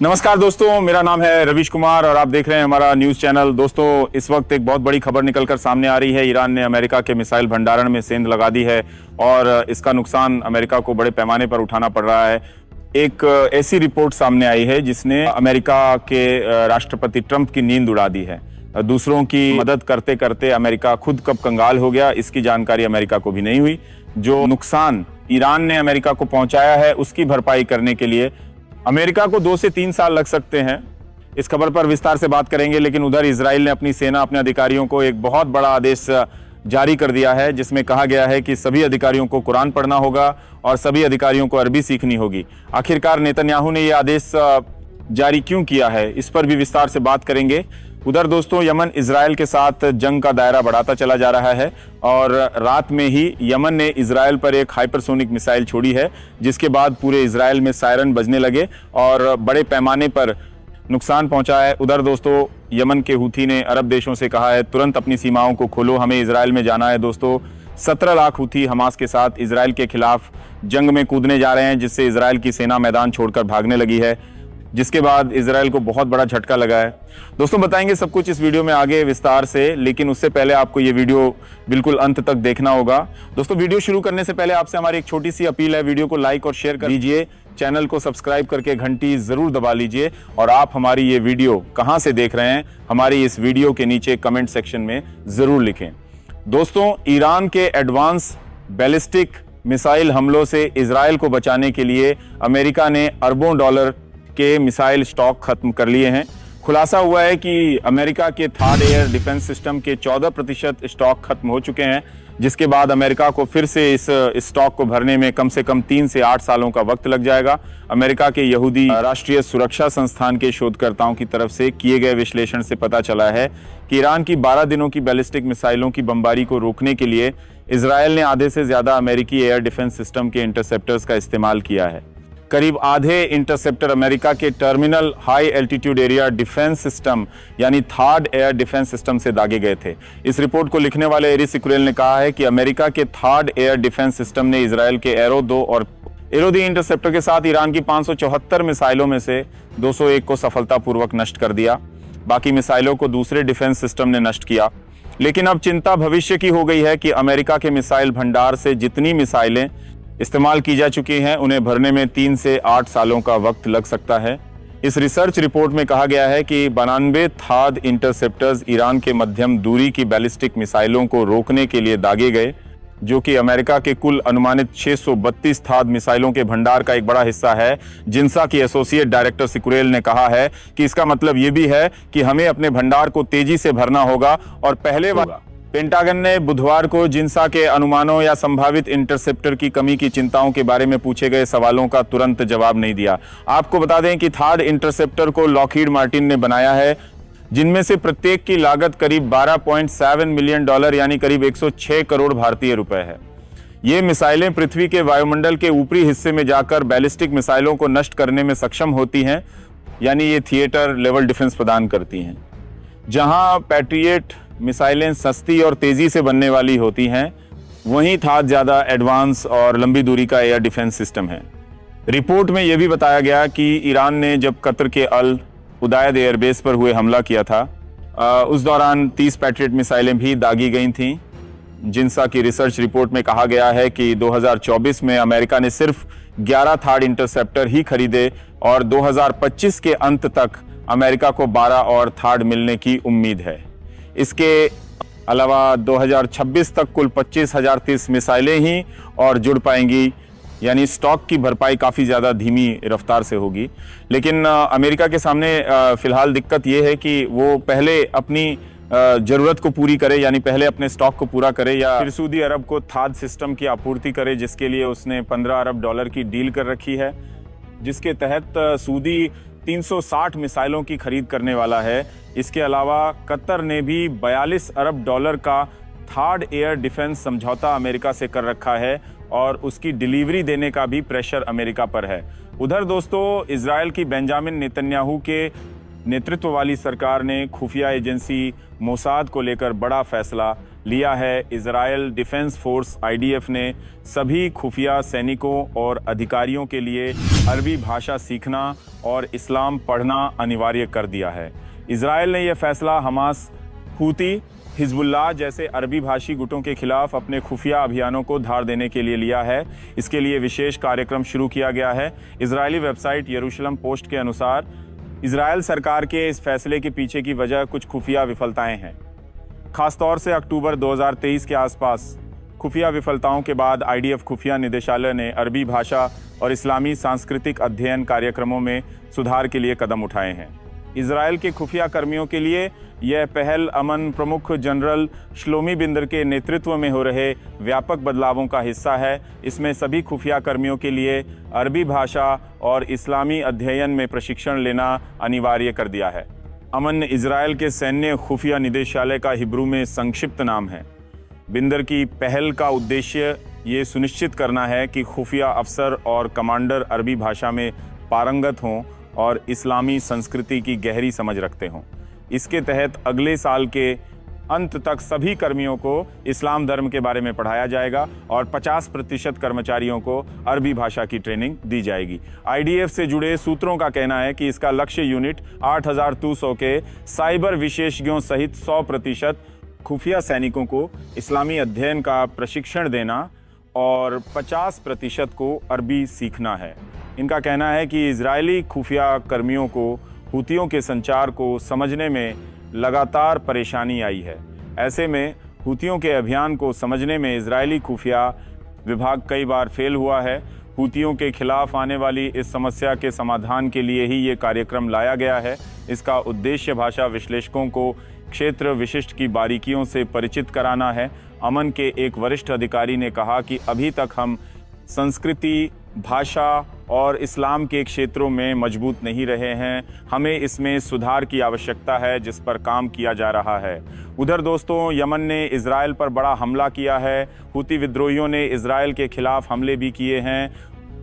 नमस्कार दोस्तों, मेरा नाम है रवीश कुमार और आप देख रहे हैं हमारा न्यूज चैनल। दोस्तों, इस वक्त एक बहुत बड़ी खबर निकलकर सामने आ रही है। ईरान ने अमेरिका के मिसाइल भंडारण में सेंध लगा दी है और इसका नुकसान अमेरिका को बड़े पैमाने पर उठाना पड़ रहा है। एक ऐसी रिपोर्ट सामने आई है जिसने अमेरिका के राष्ट्रपति ट्रंप की नींद उड़ा दी है। दूसरों की मदद करते करते अमेरिका खुद कब कंगाल हो गया, इसकी जानकारी अमेरिका को भी नहीं हुई। जो नुकसान ईरान ने अमेरिका को पहुंचाया है उसकी भरपाई करने के लिए अमेरिका को 2 से 3 साल लग सकते हैं। इस खबर पर विस्तार से बात करेंगे, लेकिन उधर इजराइल ने अपनी सेना, अपने अधिकारियों को एक बहुत बड़ा आदेश जारी कर दिया है जिसमें कहा गया है कि सभी अधिकारियों को कुरान पढ़ना होगा और सभी अधिकारियों को अरबी सीखनी होगी। आखिरकार नेतन्याहू ने यह आदेश जारी क्यों किया है, इस पर भी विस्तार से बात करेंगे। उधर दोस्तों, यमन इजराइल के साथ जंग का दायरा बढ़ाता चला जा रहा है और रात में ही यमन ने इजराइल पर एक हाइपरसोनिक मिसाइल छोड़ी है, जिसके बाद पूरे इजराइल में सायरन बजने लगे और बड़े पैमाने पर नुकसान पहुंचा है। उधर दोस्तों, यमन के हूथी ने अरब देशों से कहा है तुरंत अपनी सीमाओं को खोलो, हमें इजराइल में जाना है। दोस्तों, 17 लाख हूथी हमास के साथ इजराइल के खिलाफ जंग में कूदने जा रहे हैं, जिससे इजराइल की सेना मैदान छोड़कर भागने लगी है, जिसके बाद इजराइल को बहुत बड़ा झटका लगा है। दोस्तों, बताएंगे सब कुछ इस वीडियो में आगे विस्तार से, लेकिन उससे पहले आपको ये वीडियो बिल्कुल अंत तक देखना होगा। दोस्तों, वीडियो शुरू करने से पहले आपसे हमारी एक छोटी सी अपील है, वीडियो को लाइक और शेयर कर लीजिए, चैनल को सब्सक्राइब करके घंटी जरूर दबा लीजिए और आप हमारी ये वीडियो कहां से देख रहे हैं हमारी इस वीडियो के नीचे कमेंट सेक्शन में जरूर लिखें। दोस्तों, ईरान के एडवांस बैलिस्टिक मिसाइल हमलों से इजराइल को बचाने के लिए अमेरिका ने अरबों डॉलर के मिसाइल स्टॉक खत्म कर लिए हैं। खुलासा हुआ है कि अमेरिका के थर्ड एयर डिफेंस सिस्टम के 14% स्टॉक खत्म हो चुके हैं, जिसके बाद अमेरिका को फिर से इस स्टॉक को भरने में कम से कम 3 से 8 सालों का वक्त लग जाएगा। अमेरिका के यहूदी राष्ट्रीय सुरक्षा संस्थान के शोधकर्ताओं की तरफ से किए गए विश्लेषण से पता चला है कि ईरान की 12 दिनों की बैलिस्टिक मिसाइलों की बमबारी को रोकने के लिए इजराइल ने आधे से ज्यादा अमेरिकी एयर डिफेंस सिस्टम के इंटरसेप्टर्स का इस्तेमाल किया है। करीब आधे इंटरसेप्टर अमेरिका के terminal high altitude area defence system यानी थर्ड एयर डिफेंस सिस्टम से दागे गए थे। इस रिपोर्ट को लिखने वाले एरिस इक्रेल ने कहा है कि अमेरिका के थर्ड एयर डिफेंस सिस्टम ने इजराइल के एरो 2 और एरो 3 इंटरसेप्टर के साथ ईरान की 574 मिसाइलों में से 201 को सफलतापूर्वक नष्ट कर दिया। बाकी मिसाइलों को दूसरे डिफेंस सिस्टम ने नष्ट किया। लेकिन अब चिंता भविष्य की हो गई है कि अमेरिका के मिसाइल भंडार से जितनी मिसाइलें इस्तेमाल की जा चुकी हैं उन्हें भरने में 3 से 8 सालों का वक्त लग सकता है। इस रिसर्च रिपोर्ट में कहा गया है कि 92 थर्ड इंटरसेप्टर्स ईरान के मध्यम दूरी की बैलिस्टिक मिसाइलों को रोकने के लिए दागे गए, जो कि अमेरिका के कुल अनुमानित 632 थर्ड मिसाइलों के भंडार का एक बड़ा हिस्सा है। जिनसा की एसोसिएट डायरेक्टर सिकुरेल ने कहा है कि इसका मतलब ये भी है कि हमें अपने भंडार को तेजी से भरना होगा और पहले होगा। पेंटागन ने बुधवार को जिनसा के अनुमानों या संभावित इंटरसेप्टर की कमी की चिंताओं के बारे में पूछे गए सवालों का तुरंत जवाब नहीं दिया। आपको बता दें कि थर्ड इंटरसेप्टर को लॉकहीड मार्टिन ने बनाया है, जिनमें से प्रत्येक की लागत करीब $12.7 मिलियन यानी करीब 106 करोड़ भारतीय रुपए है। ये मिसाइलें पृथ्वी के वायुमंडल के ऊपरी हिस्से में जाकर बैलिस्टिक मिसाइलों को नष्ट करने में सक्षम होती हैं, यानी ये थिएटर लेवल डिफेंस प्रदान करती हैं। जहां पैट्रियट मिसाइलें सस्ती और तेजी से बनने वाली होती हैं, वहीं था ज्यादा एडवांस और लंबी दूरी का एयर डिफेंस सिस्टम है। रिपोर्ट में यह भी बताया गया कि ईरान ने जब कतर के अल उदैद एयरबेस पर हुए हमला किया था, उस दौरान 30 पैट्रियट मिसाइलें भी दागी गई थीं। जिनसा की रिसर्च रिपोर्ट में कहा गया है कि 2024 में अमेरिका ने सिर्फ 11 थर्ड इंटरसेप्टर ही खरीदे और 2025 के अंत तक अमेरिका को 12 और थर्ड मिलने की उम्मीद है। इसके अलावा 2026 तक कुल 25,030 मिसाइलें ही और जुड़ पाएंगी, यानी स्टॉक की भरपाई काफ़ी ज़्यादा धीमी रफ्तार से होगी। लेकिन अमेरिका के सामने फिलहाल दिक्कत ये है कि वो पहले अपनी ज़रूरत को पूरी करे, यानी पहले अपने स्टॉक को पूरा करे, या फिर सऊदी अरब को थाद सिस्टम की आपूर्ति करे, जिसके लिए उसने $15 अरब की डील कर रखी है, जिसके तहत सऊदी 360 मिसाइलों की खरीद करने वाला है। इसके अलावा कतर ने भी $42 अरब का थर्ड एयर डिफेंस समझौता अमेरिका से कर रखा है और उसकी डिलीवरी देने का भी प्रेशर अमेरिका पर है। उधर दोस्तों, इजराइल की बेंजामिन नेतन्याहू के नेतृत्व वाली सरकार ने खुफिया एजेंसी मोसाद को लेकर बड़ा फैसला लिया है। इजराइल डिफेंस फोर्स IDF ने सभी खुफिया सैनिकों और अधिकारियों के लिए अरबी भाषा सीखना और इस्लाम पढ़ना अनिवार्य कर दिया है। इजराइल ने यह फैसला हमास, हूती, हिजबुल्लाह जैसे अरबी भाषी गुटों के खिलाफ अपने खुफिया अभियानों को धार देने के लिए लिया है। इसके लिए विशेष कार्यक्रम शुरू किया गया है। इजरायली वेबसाइट यरूशलेम पोस्ट के अनुसार इजराइल सरकार के इस फैसले के पीछे की वजह कुछ खुफिया विफलताएं हैं। खासतौर से अक्टूबर 2023 के आसपास खुफिया विफलताओं के बाद IDF खुफिया निदेशालय ने अरबी भाषा और इस्लामी सांस्कृतिक अध्ययन कार्यक्रमों में सुधार के लिए कदम उठाए हैं। इजराइल के खुफिया कर्मियों के लिए यह पहल अमन प्रमुख जनरल श्लोमी बिंदर के नेतृत्व में हो रहे व्यापक बदलावों का हिस्सा है। इसमें सभी खुफिया कर्मियों के लिए अरबी भाषा और इस्लामी अध्ययन में प्रशिक्षण लेना अनिवार्य कर दिया है। अमन इजराइल के सैन्य खुफिया निदेशालय का हिब्रू में संक्षिप्त नाम है। बिंदर की पहल का उद्देश्य ये सुनिश्चित करना है कि खुफिया अफसर और कमांडर अरबी भाषा में पारंगत हों और इस्लामी संस्कृति की गहरी समझ रखते हों। इसके तहत अगले साल के अंत तक सभी कर्मियों को इस्लाम धर्म के बारे में पढ़ाया जाएगा और 50% कर्मचारियों को अरबी भाषा की ट्रेनिंग दी जाएगी। IDF से जुड़े सूत्रों का कहना है कि इसका लक्ष्य यूनिट 8200 के साइबर विशेषज्ञों सहित 100% खुफिया सैनिकों को इस्लामी अध्ययन का प्रशिक्षण देना और 50% को अरबी सीखना है। इनका कहना है कि इजरायली खुफिया कर्मियों को हूतियों के संचार को समझने में लगातार परेशानी आई है। ऐसे में हूतियों के अभियान को समझने में इजरायली खुफिया विभाग कई बार फेल हुआ है। हूतियों के खिलाफ आने वाली इस समस्या के समाधान के लिए ही ये कार्यक्रम लाया गया है। इसका उद्देश्य भाषा विश्लेषकों को क्षेत्र विशिष्ट की बारीकियों से परिचित कराना है। अमन के एक वरिष्ठ अधिकारी ने कहा कि अभी तक हम संस्कृति, भाषा और इस्लाम के क्षेत्रों में मजबूत नहीं रहे हैं। हमें इसमें सुधार की आवश्यकता है, जिस पर काम किया जा रहा है। उधर दोस्तों, यमन ने इजराइल पर बड़ा हमला किया है। हूती विद्रोहियों ने इजराइल के खिलाफ हमले भी किए हैं,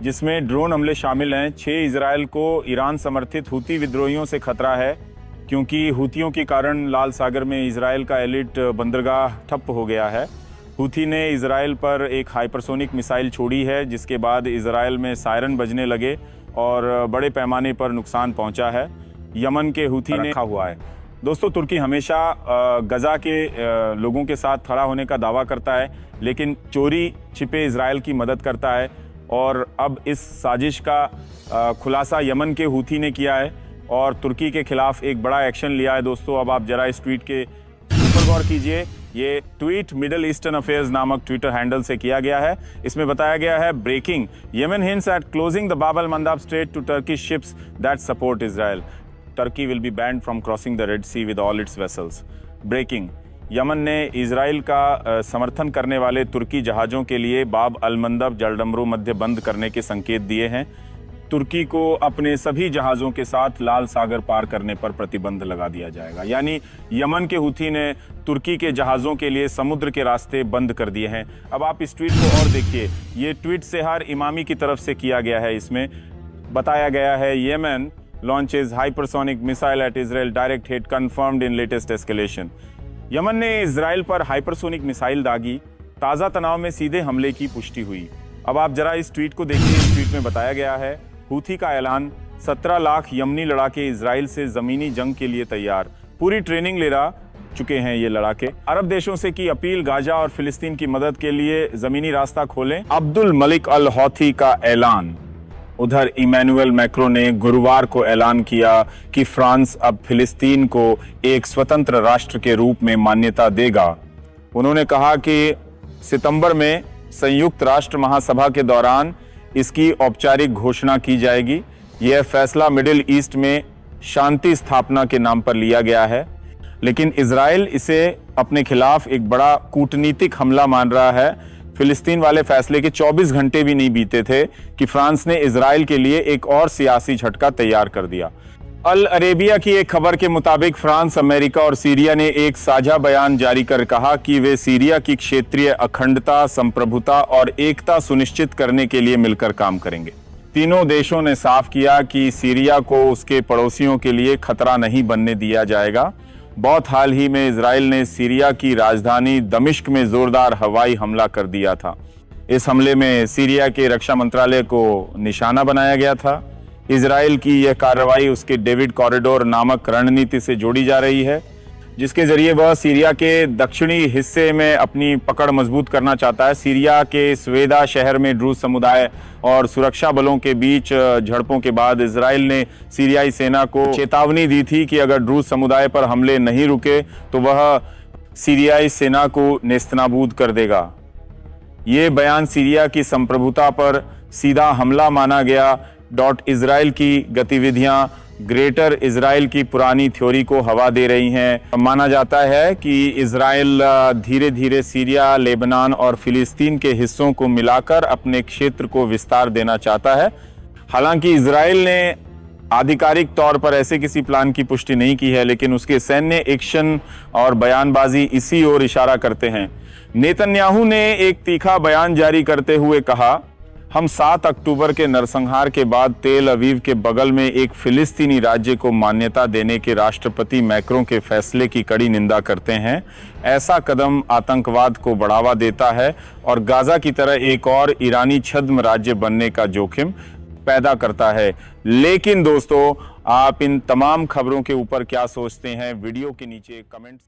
जिसमें ड्रोन हमले शामिल हैं। 6 इजराइल को ईरान समर्थित हूती विद्रोहियों से खतरा है, क्योंकि हूतियों के कारण लाल सागर में इजराइल का एलिट बंदरगाह ठप्प हो गया है। हूथी ने इजराइल पर एक हाइपरसोनिक मिसाइल छोड़ी है, जिसके बाद इजराइल में सायरन बजने लगे और बड़े पैमाने पर नुकसान पहुंचा है। यमन के हूथी ने रखा हुआ है। दोस्तों, तुर्की हमेशा गजा के लोगों के साथ खड़ा होने का दावा करता है, लेकिन चोरी छिपे इजराइल की मदद करता है। और अब इस साजिश का खुलासा यमन के हूथी ने किया है और तुर्की के खिलाफ एक बड़ा एक्शन लिया है। दोस्तों, अब आप जरा इस ट्वीट के ऊपर गौर कीजिए। ये ट्वीट मिडल ईस्टर्न अफेयर्स नामक ट्विटर हैंडल से किया गया है। इसमें बताया गया है, breaking, Yemen hints at closing the Bab al Mandab strait to Turkish ships that support Israel. Turkey will be banned from crossing the Red Sea with all its vessels. Breaking, Yemen ने Israel का समर्थन करने वाले तुर्की जहाज़ों के लिए बाब अल मंदब जलडमरू मध्य बंद करने के संकेत दिए हैं। तुर्की को अपने सभी जहाज़ों के साथ लाल सागर पार करने पर प्रतिबंध लगा दिया जाएगा। यानी यमन के हूथी ने तुर्की के जहाज़ों के लिए समुद्र के रास्ते बंद कर दिए हैं। अब आप इस ट्वीट को और देखिए। ये ट्वीट सेहार इमामी की तरफ से किया गया है। इसमें बताया गया है, Yemen launches hypersonic missile at Israel, direct hit confirmed in latest escalation. Yemen ने इजराइल पर हाइपरसोनिक मिसाइल दागी, ताज़ा तनाव में सीधे हमले की पुष्टि हुई। अब आप जरा इस ट्वीट को देखिए। इस ट्वीट में बताया गया है, हूथी का ऐलान, 17 लाख यमनी लड़ाके इजराइल से जमीनी जंग के लिए तैयार, पूरी ट्रेनिंग ले चुके हैं ये लड़ाके। अरब देशों से की अपील, गाजा और फिलिस्तीन की मदद के लिए जमीनी रास्ता खोलें। अब्दुल मलिक अल हौथी का ऐलान। उधर इमैनुअल मैक्रों ने गुरुवार को ऐलान किया कि फ्रांस अब फिलिस्तीन को एक स्वतंत्र राष्ट्र के रूप में मान्यता देगा। उन्होंने कहा कि सितंबर में संयुक्त राष्ट्र महासभा के दौरान इसकी औपचारिक घोषणा की जाएगी। यह फैसला मिडिल ईस्ट में शांति स्थापना के नाम पर लिया गया है, लेकिन इजराइल इसे अपने खिलाफ एक बड़ा कूटनीतिक हमला मान रहा है। फिलिस्तीन वाले फैसले के 24 घंटे भी नहीं बीते थे कि फ्रांस ने इजराइल के लिए एक और सियासी झटका तैयार कर दिया। अल अरेबिया की एक खबर के मुताबिक फ्रांस, अमेरिका और सीरिया ने एक साझा बयान जारी कर कहा कि वे सीरिया की क्षेत्रीय अखंडता, संप्रभुता और एकता सुनिश्चित करने के लिए मिलकर काम करेंगे। तीनों देशों ने साफ किया कि सीरिया को उसके पड़ोसियों के लिए खतरा नहीं बनने दिया जाएगा। बहुत हाल ही में इजराइल ने सीरिया की राजधानी दमिश्क में जोरदार हवाई हमला कर दिया था। इस हमले में सीरिया के रक्षा मंत्रालय को निशाना बनाया गया था। इजराइल की यह कार्रवाई उसके डेविड कॉरिडोर नामक रणनीति से जोड़ी जा रही है, जिसके जरिए वह सीरिया के दक्षिणी हिस्से में अपनी पकड़ मजबूत करना चाहता है। सीरिया के स्वेदा शहर में ड्रूज समुदाय और सुरक्षा बलों के बीच झड़पों के बाद इजराइल ने सीरियाई सेना को चेतावनी दी थी कि अगर ड्रूज समुदाय पर हमले नहीं रुके तो वह सीरियाई सेना को नेस्तनाबूद कर देगा। ये बयान सीरिया की संप्रभुता पर सीधा हमला माना गया। इजराइल की गतिविधियां ग्रेटर इजराइल की पुरानी थ्योरी को हवा दे रही हैं। माना जाता है कि इजराइल धीरे धीरे सीरिया, लेबनान और फिलिस्तीन के हिस्सों को मिलाकर अपने क्षेत्र को विस्तार देना चाहता है। हालांकि इजराइल ने आधिकारिक तौर पर ऐसे किसी प्लान की पुष्टि नहीं की है, लेकिन उसके सैन्य एक्शन और बयानबाजी इसी ओर इशारा करते हैं। नेतन्याहू ने एक तीखा बयान जारी करते हुए कहा, हम 7 अक्टूबर के नरसंहार के बाद तेल अवीव के बगल में एक फिलिस्तीनी राज्य को मान्यता देने के राष्ट्रपति मैक्रों के फैसले की कड़ी निंदा करते हैं। ऐसा कदम आतंकवाद को बढ़ावा देता है और गाजा की तरह एक और ईरानी छद्म राज्य बनने का जोखिम पैदा करता है। लेकिन दोस्तों, आप इन तमाम खबरों के ऊपर क्या सोचते हैं? वीडियो के नीचे कमेंट्स